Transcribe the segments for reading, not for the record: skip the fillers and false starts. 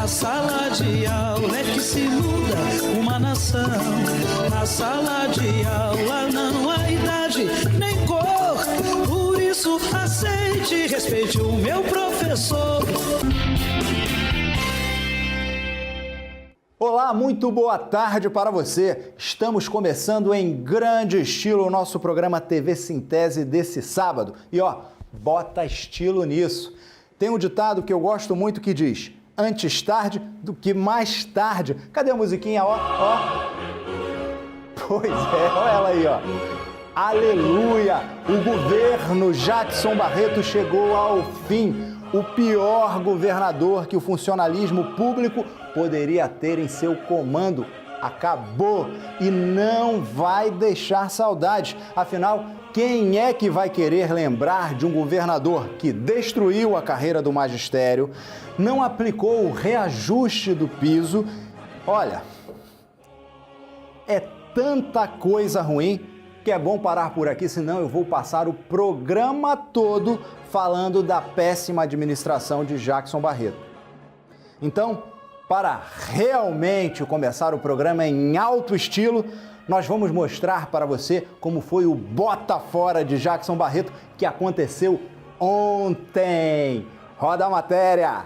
A sala de aula é que se muda uma nação. Na sala de aula não há idade nem cor. Por isso aceite e respeite o meu professor. Olá, muito boa tarde para você. Estamos começando em grande estilo o nosso programa TV Sintese desse sábado. E bota estilo nisso. Tem um ditado que eu gosto muito que diz: antes tarde do que mais tarde. Cadê a musiquinha? Pois é, olha ela aí, Aleluia! O governo Jackson Barreto chegou ao fim. O pior governador que o funcionalismo público poderia ter em seu comando acabou e não vai deixar saudades. Afinal, quem é que vai querer lembrar de um governador que destruiu a carreira do magistério, não aplicou o reajuste do piso? Olha, é tanta coisa ruim que é bom parar por aqui, senão eu vou passar o programa todo falando da péssima administração de Jackson Barreto. Então, para realmente começar o programa em alto estilo, nós vamos mostrar para você como foi o bota fora de Jackson Barreto que aconteceu ontem. Roda a matéria!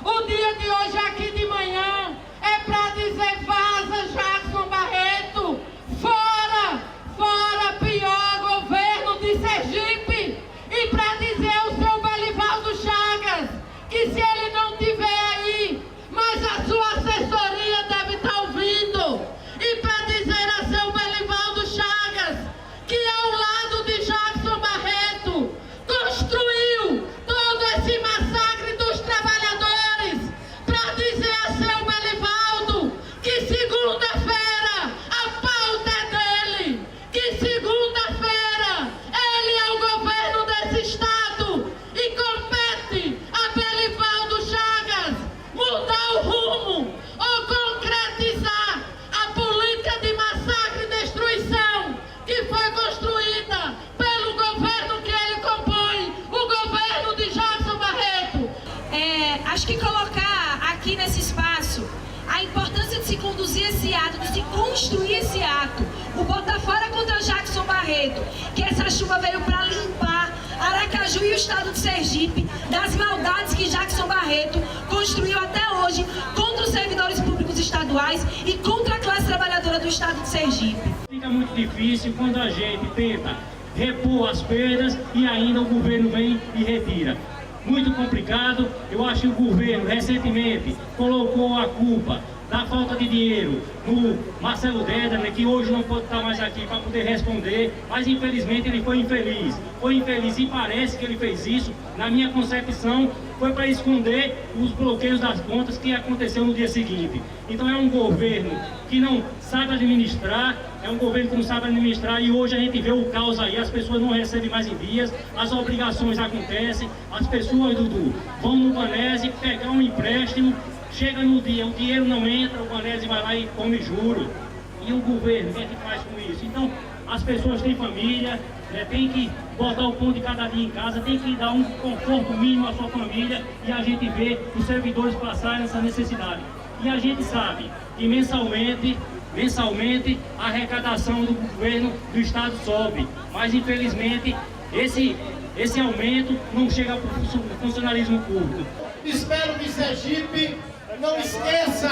O dia de hoje aqui de manhã é para dizer: vaza, Jackson Barreto! Fora! Fora, pior governo de Sergipe! E para dizer ao seu Belivaldo Chagas que se ele não tiver aí, mas a sua assessoria deve estar ouvindo. E para dizer a seu Belivaldo Chagas que ao lado de Jackson Barreto construiu todo esse massacre dos trabalhadores. Para dizer a seu Belivaldo que segunda-feira a pauta é dele, que segunda-feira ele é o governo desse estado e compete a Belivaldo Chagas mudar o rumo ou concretizar a política de massacre e destruição que foi construída pelo governo que ele compõe, o governo de Jackson Barreto. Acho que colocar aqui nesse espaço a importância de se conduzir esse ato, de se construir esse ato, o botar fora contra Jackson Barreto, que essa chuva veio para limpar Aracaju e o estado de Sergipe das maldades que Jackson Barreto construiu até hoje contra os servidores públicos estaduais e contra a classe trabalhadora do estado de Sergipe. Fica muito difícil quando a gente tenta repor as perdas e ainda o governo vem e retira. Muito complicado. Eu acho que o governo recentemente colocou a culpa da falta de dinheiro no Marcelo Dedner, que hoje não pode estar mais aqui para poder responder, mas infelizmente ele foi infeliz. Foi infeliz e parece que ele fez isso, na minha concepção, foi para esconder os bloqueios das contas que aconteceu no dia seguinte. Então é um governo que não sabe administrar, e hoje a gente vê o caos aí, as pessoas não recebem mais em dias, as obrigações acontecem, as pessoas, Dudu, vão no Banese pegar um empréstimo, chega no dia, o dinheiro não entra, o Banese vai lá e come juro. E o governo, o que é que faz com isso? Então, as pessoas têm família, tem que botar o pão de cada dia em casa, tem que dar um conforto mínimo à sua família, e a gente vê os servidores passarem essa necessidade. E a gente sabe que mensalmente a arrecadação do governo do estado sobe, mas infelizmente esse aumento não chega para o funcionalismo público. Espero que Sergipe não esqueça,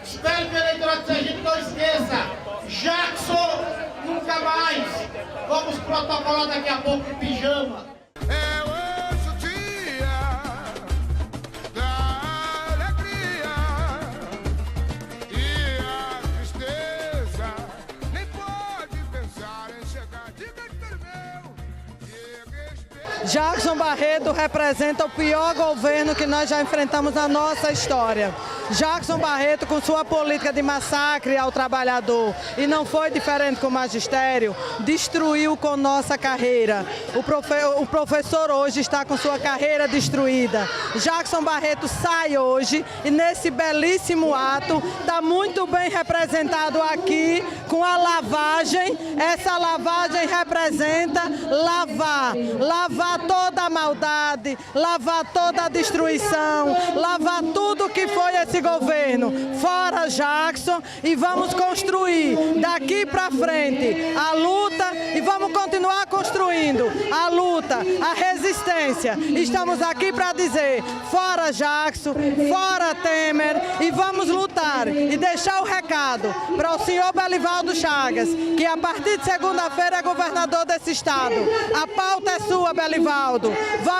espero que o eleitorado de Sergipe não esqueça, Jackson nunca mais. Vamos protocolar daqui a pouco em pijama. É hoje o dia da alegria e a tristeza nem pode pensar em chegar. Diga que meu. Jackson Barreto representa o pior governo que nós já enfrentamos na nossa história. Jackson Barreto, com sua política de massacre ao trabalhador, e não foi diferente com o magistério, destruiu com nossa carreira. O professor hoje está com sua carreira destruída. Jackson Barreto sai hoje e nesse belíssimo ato está muito bem representado aqui com a lavagem. Essa lavagem representa lavar toda a maldade, lavar toda a destruição, lavar tudo desse governo, fora Jackson, e vamos construir daqui para frente a luta e vamos continuar construindo a luta, a resistência. Estamos aqui para dizer fora Jackson, fora Temer, e vamos lutar e deixar o recado para o senhor Belivaldo Chagas, que a partir de segunda-feira é governador desse estado. A pauta é sua, Belivaldo.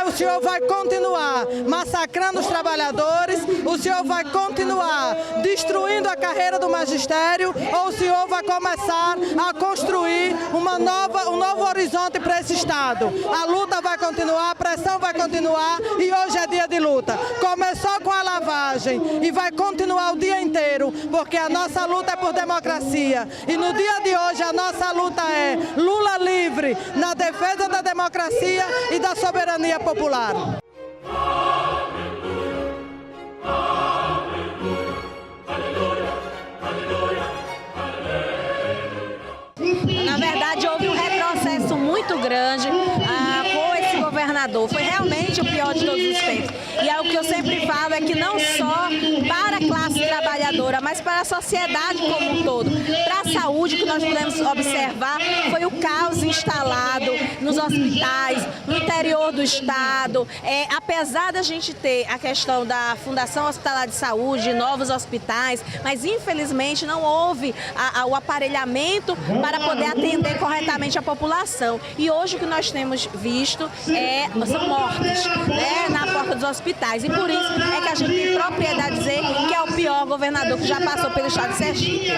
O senhor vai continuar massacrando os trabalhadores, o senhor vai continuar destruindo a carreira do magistério, ou o senhor vai começar a construir um novo horizonte para esse estado. A luta vai continuar, a pressão vai continuar, e hoje é dia de luta. Começou com a lavagem e vai continuar o dia inteiro, porque a nossa luta é por democracia. E no dia de hoje a nossa luta é Lula livre, na defesa da democracia e da soberania popular. Na verdade, houve um retrocesso muito grande com esse governador. Foi realmente o pior de todos os tempos. E é o que eu sempre falo, é que não só para a classe trabalhadora, mas para a sociedade como um todo. Para a saúde, o que nós podemos observar foi o caos instalado nos hospitais, no interior do estado. Apesar da gente ter a questão da Fundação Hospitalar de Saúde, novos hospitais, mas infelizmente não houve o aparelhamento para poder atender corretamente a população. E hoje o que nós temos visto são mortes, né, na porta dos hospitais. E por isso é que a gente tem propriedade de dizer que é o pior governador que já passou pelo estado de Sergipe.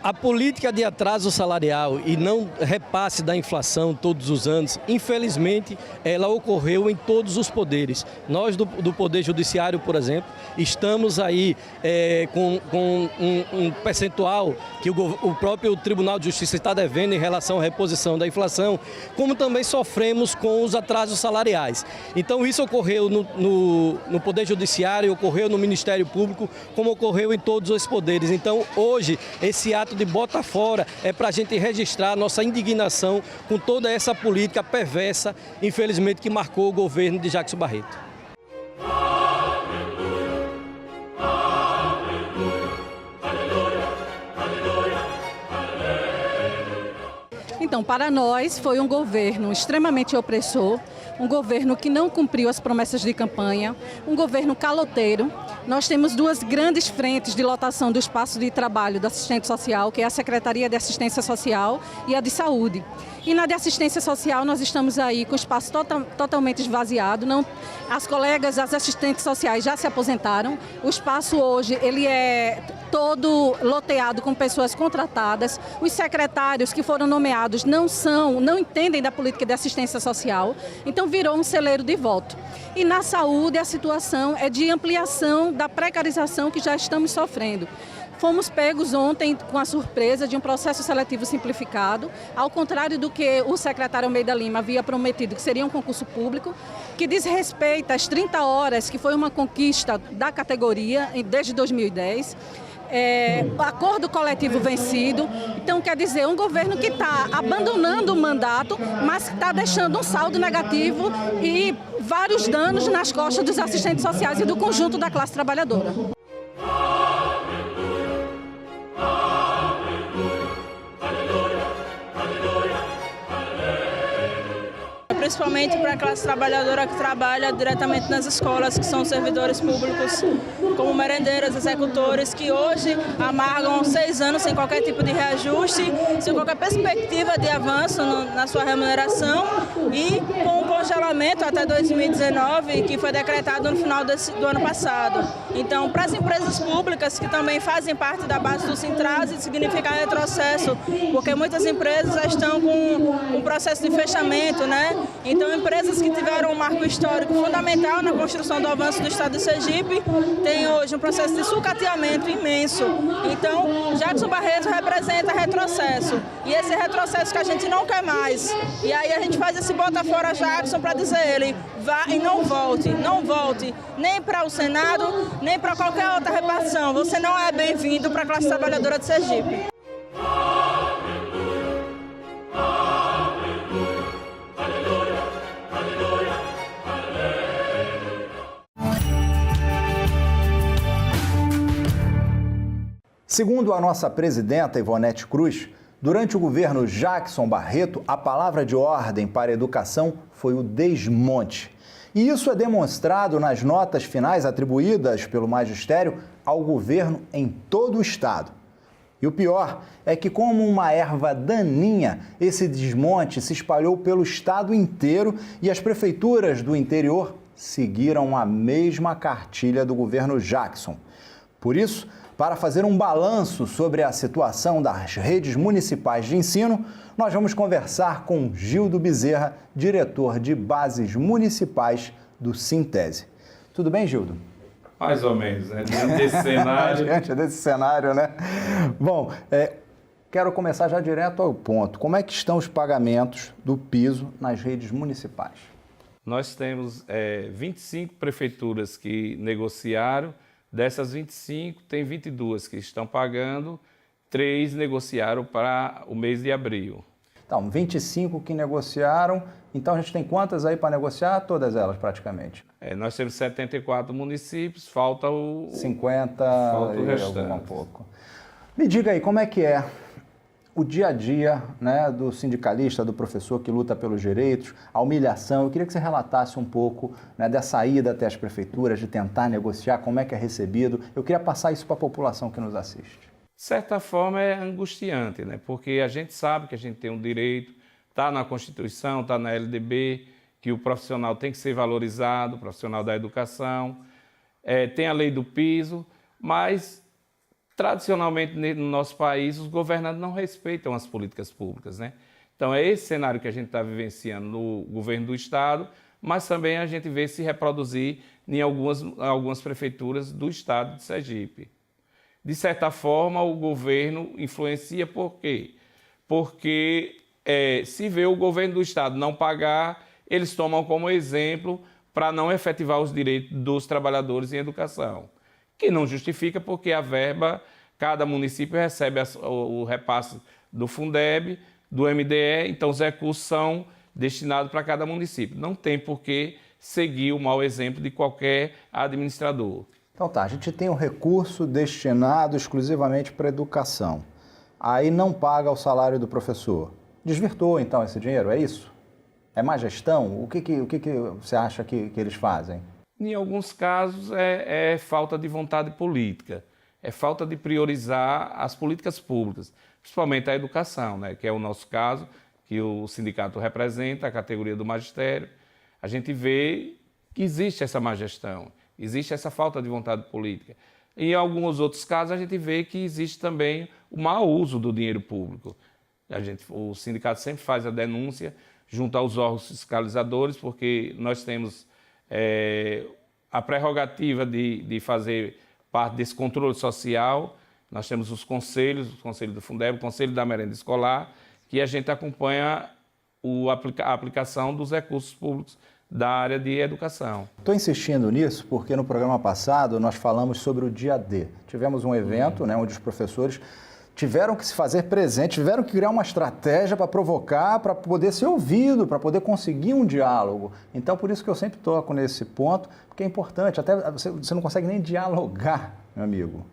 A política de atraso salarial e não repasse da inflação todos os anos, infelizmente, ela ocorreu em todos os poderes. Nós do Poder Judiciário, por exemplo, estamos aí com um percentual que o próprio Tribunal de Justiça está devendo em relação à reposição da inflação, como também sofremos com os atrasos salariais. Então isso ocorreu no Poder Judiciário, ocorreu no Ministério Público, como ocorreu em todos os poderes. Então hoje esse ato de bota fora é para a gente registrar nossa indignação com toda essa política perversa, infelizmente, que marcou o governo de Jackson Barreto. Então, para nós, foi um governo extremamente opressor, um governo que não cumpriu as promessas de campanha, um governo caloteiro. Nós temos duas grandes frentes de lotação do espaço de trabalho do assistente social, que é a Secretaria de Assistência Social e a de Saúde. E na de assistência social nós estamos aí com o espaço totalmente esvaziado. As colegas, as assistentes sociais já se aposentaram. O espaço hoje ele é todo loteado com pessoas contratadas. Os secretários que foram nomeados não entendem da política de assistência social. Então virou um celeiro de voto. E na saúde a situação é de ampliação da precarização que já estamos sofrendo. Fomos pegos ontem com a surpresa de um processo seletivo simplificado, ao contrário do que o secretário Almeida Lima havia prometido, que seria um concurso público, que diz respeito às 30 horas, que foi uma conquista da categoria desde 2010. Acordo coletivo vencido. Então, quer dizer, um governo que está abandonando o mandato, mas está deixando um saldo negativo e vários danos nas costas dos assistentes sociais e do conjunto da classe trabalhadora. Principalmente para a classe trabalhadora que trabalha diretamente nas escolas, que são servidores públicos, como merendeiras, executores, que hoje amargam 6 anos sem qualquer tipo de reajuste, sem qualquer perspectiva de avanço na sua remuneração e com um congelamento até 2019, que foi decretado no final do ano passado. Então, para as empresas públicas, que também fazem parte da base do Sintrase, significa retrocesso, porque muitas empresas já estão com um processo de fechamento, né? Então, empresas que tiveram um marco histórico fundamental na construção do avanço do estado de Sergipe têm hoje um processo de sucateamento imenso. Então, Jackson Barreto representa retrocesso. E esse retrocesso que a gente não quer mais. E aí a gente faz esse bota fora Jackson para dizer ele, vá e não volte nem para o Senado, nem para qualquer outra repartição. Você não é bem-vindo para a classe trabalhadora de Sergipe. Segundo a nossa presidenta Ivonete Cruz, durante o governo Jackson Barreto, a palavra de ordem para a educação foi o desmonte. E isso é demonstrado nas notas finais atribuídas pelo magistério ao governo em todo o estado. E o pior é que, como uma erva daninha, esse desmonte se espalhou pelo estado inteiro e as prefeituras do interior seguiram a mesma cartilha do governo Jackson. Por isso, para fazer um balanço sobre a situação das redes municipais de ensino, nós vamos conversar com Gildo Bezerra, diretor de bases municipais do Sintese. Tudo bem, Gildo? Mais ou menos, né? Diante desse cenário. Diante desse cenário, né? Bom, quero começar já direto ao ponto. Como é que estão os pagamentos do piso nas redes municipais? Nós temos 25 prefeituras que negociaram. Dessas 25, tem 22 que estão pagando, 3 negociaram para o mês de abril. Então, 25 que negociaram. Então, a gente tem quantas aí para negociar? Todas elas, praticamente. Nós temos 74 municípios, falta o... 50 falta o e restante. algum pouco. Me diga aí, como é que é o dia a dia, né, do sindicalista, do professor que luta pelos direitos, a humilhação? Eu queria que você relatasse um pouco, né, dessa ida até as prefeituras, de tentar negociar, como é que é recebido. Eu queria passar isso para a população que nos assiste. De certa forma é angustiante, né? Porque a gente sabe que a gente tem um direito, está na Constituição, está na LDB, que o profissional tem que ser valorizado, o profissional da educação, tem a lei do piso, mas tradicionalmente no nosso país os governantes não respeitam as políticas públicas, né? Então é esse cenário que a gente está vivenciando no governo do estado, mas também a gente vê se reproduzir em algumas prefeituras do estado de Sergipe. De certa forma, o governo influencia por quê? Porque se vê o governo do estado não pagar, eles tomam como exemplo para não efetivar os direitos dos trabalhadores em educação, que não justifica porque a verba, cada município recebe o repasse do Fundeb, do MDE, então os recursos são destinados para cada município. Não tem por que seguir o mau exemplo de qualquer administrador. Então tá, a gente tem um recurso destinado exclusivamente para a educação. Aí não paga o salário do professor. Desvirtuou então esse dinheiro, é isso? É má gestão? O que você acha que eles fazem? Em alguns casos é falta de vontade política, é falta de priorizar as políticas públicas, principalmente a educação, né, que é o nosso caso, que o sindicato representa, a categoria do magistério. A gente vê que existe essa má gestão, existe essa falta de vontade política. Em alguns outros casos a gente vê que existe também o mau uso do dinheiro público. O sindicato sempre faz a denúncia junto aos órgãos fiscalizadores, porque nós temos a prerrogativa de fazer parte desse controle social. Nós temos os conselhos, o Conselho do Fundeb, o Conselho da Merenda Escolar, que a gente acompanha a aplicação dos recursos públicos da área de educação. Estou insistindo nisso porque no programa passado nós falamos sobre o dia D. Tivemos um evento, né, onde os professores tiveram que se fazer presente, tiveram que criar uma estratégia para provocar, para poder ser ouvido, para poder conseguir um diálogo. Então, por isso que eu sempre toco nesse ponto, porque é importante, até você não consegue nem dialogar, meu amigo.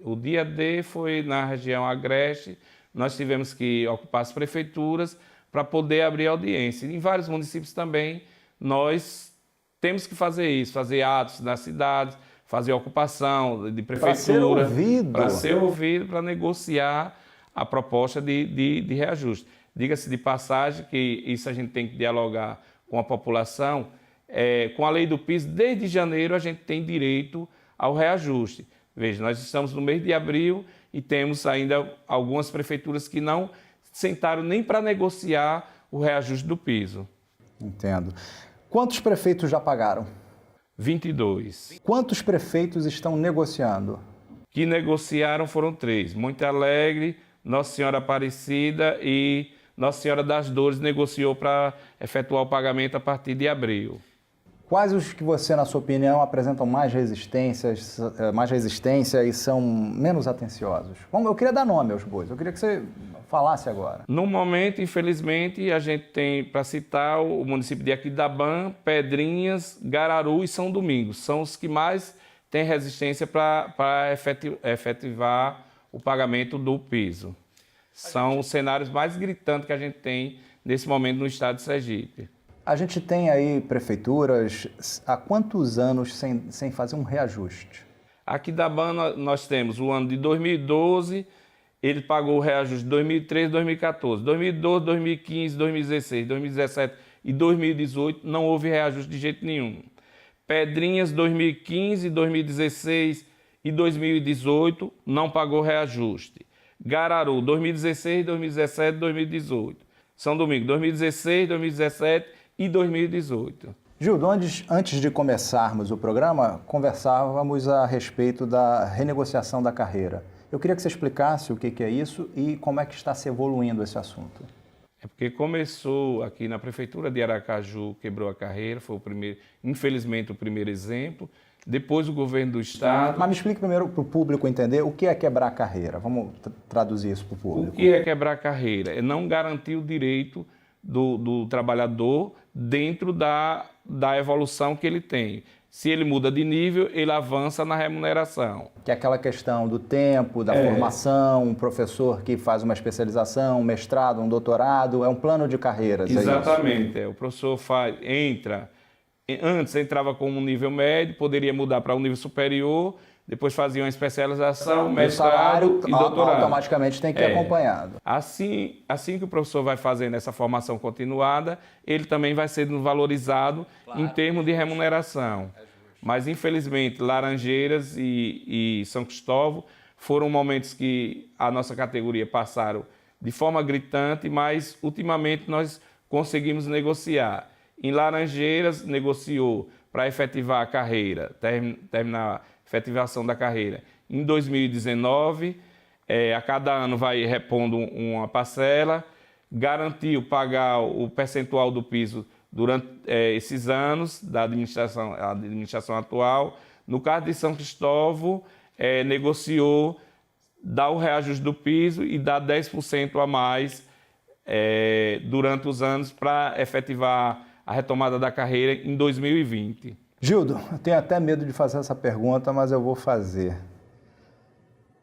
O dia D foi na região Agreste, nós tivemos que ocupar as prefeituras para poder abrir audiência. Em vários municípios também nós temos que fazer isso, fazer atos nas cidades, fazer ocupação de prefeitura. Para ser ouvido, para negociar a proposta de reajuste. Diga-se de passagem que isso a gente tem que dialogar com a população. Com a lei do piso, desde janeiro a gente tem direito ao reajuste. Veja, nós estamos no mês de abril e temos ainda algumas prefeituras que não sentaram nem para negociar o reajuste do piso. Entendo. Quantos prefeitos já pagaram? 22. Quantos prefeitos estão negociando? Que negociaram foram 3. Monte Alegre, Nossa Senhora Aparecida e Nossa Senhora das Dores negociou para efetuar o pagamento a partir de abril. Quais os que você, na sua opinião, apresentam mais resistência e são menos atenciosos? Eu queria dar nome aos bois, eu queria que você falasse agora. No momento, infelizmente, a gente tem, para citar, o município de Aquidauã, Pedrinhas, Gararu e São Domingos. São os que mais têm resistência para efetivar o pagamento do piso. São os cenários mais gritantes que a gente tem nesse momento no estado de Sergipe. A gente tem aí prefeituras há quantos anos sem fazer um reajuste? Aqui da BAN nós temos o ano de 2012, ele pagou o reajuste de 2013 e 2014. 2012, 2015, 2016, 2017 e 2018 não houve reajuste de jeito nenhum. Pedrinhas 2015, 2016 e 2018 não pagou reajuste. Gararu 2016, 2017 e 2018. São Domingos 2016, 2017 e 2018. Gildo, antes de começarmos o programa, conversávamos a respeito da renegociação da carreira. Eu queria que você explicasse o que é isso e como é que está se evoluindo esse assunto. É porque começou aqui na Prefeitura de Aracaju, quebrou a carreira, foi o primeiro, infelizmente, o primeiro exemplo. Depois o governo do estado... Mas me explique primeiro para o público entender o que é quebrar a carreira. Vamos traduzir isso para o público. O que é quebrar a carreira? É não garantir o direito do trabalhador dentro da evolução que ele tem. Se ele muda de nível, ele avança na remuneração. Que é aquela questão do tempo, da formação, um professor que faz uma especialização, um mestrado, um doutorado, é um plano de carreiras. Exatamente. O professor antes entrava com um nível médio, poderia mudar para um nível superior, depois fazia uma especialização, mestrado e doutorado. Automaticamente tem que ir acompanhado. Assim que o professor vai fazendo essa formação continuada, ele também vai sendo valorizado em termos de remuneração. Mas, infelizmente, Laranjeiras e São Cristóvão foram momentos que a nossa categoria passaram de forma gritante, mas, ultimamente, nós conseguimos negociar. Em Laranjeiras, negociou para efetivar a carreira, terminar a efetivação da carreira. Em 2019, a cada ano vai repondo uma parcela, garantiu pagar o percentual do piso durante esses anos da administração atual. No caso de São Cristóvão, negociou dar o reajuste do piso e dar 10% a mais durante os anos para efetivar a retomada da carreira em 2020. Gildo, eu tenho até medo de fazer essa pergunta, mas eu vou fazer.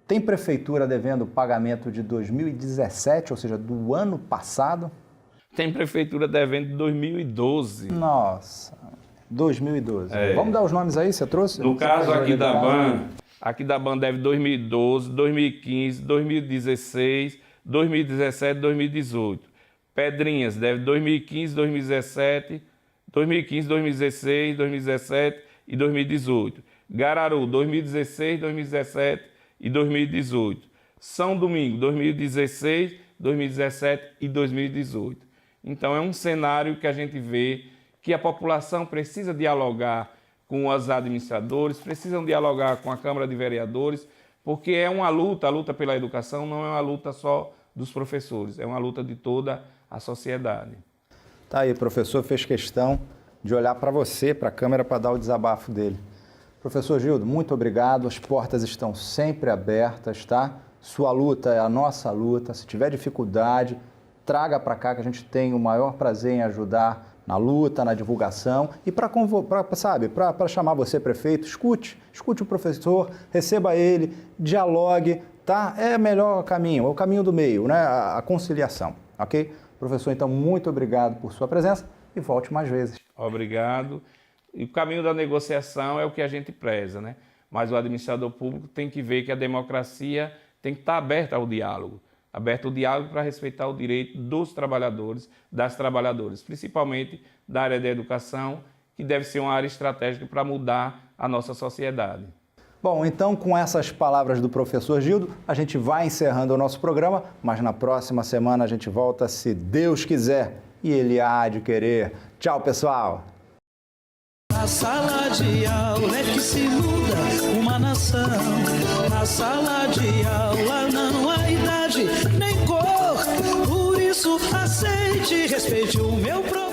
Tem prefeitura devendo pagamento de 2017, ou seja, do ano passado? Tem prefeitura devendo de 2012. Nossa, 2012. Vamos dar os nomes aí, você trouxe? No caso aqui da BAN deve 2012, 2015, 2016, 2017, 2018. Pedrinhas deve 2015, 2017, 2015, 2016, 2017 e 2018. Gararu, 2016, 2017 e 2018. São Domingos, 2016, 2017 e 2018. Então é um cenário que a gente vê que a população precisa dialogar com os administradores, precisam dialogar com a Câmara de Vereadores, porque é uma luta, a luta pela educação não é uma luta só dos professores, é uma luta de toda a sociedade. Tá aí, o professor fez questão de olhar para você, para a câmera, para dar o desabafo dele. Professor Gildo, muito obrigado, as portas estão sempre abertas, tá? Sua luta é a nossa luta, se tiver dificuldade, traga para cá que a gente tem o maior prazer em ajudar na luta, na divulgação e para chamar você, prefeito, escute o professor, receba ele, dialogue, tá? É o melhor caminho, é o caminho do meio, né? A conciliação, ok? Professor, então, muito obrigado por sua presença e volte mais vezes. Obrigado. E o caminho da negociação é o que a gente preza, né? Mas o administrador público tem que ver que a democracia tem que estar aberta ao diálogo. Aberto o diálogo para respeitar o direito dos trabalhadores, das trabalhadoras, principalmente da área da educação, que deve ser uma área estratégica para mudar a nossa sociedade. Bom, então com essas palavras do professor Gildo, a gente vai encerrando o nosso programa, mas na próxima semana a gente volta, se Deus quiser, e Ele há de querer. Tchau, pessoal! Na sala de aula é que se muda uma nação. Na sala de aula não há idade nem cor. Por isso aceite e respeite o meu professor.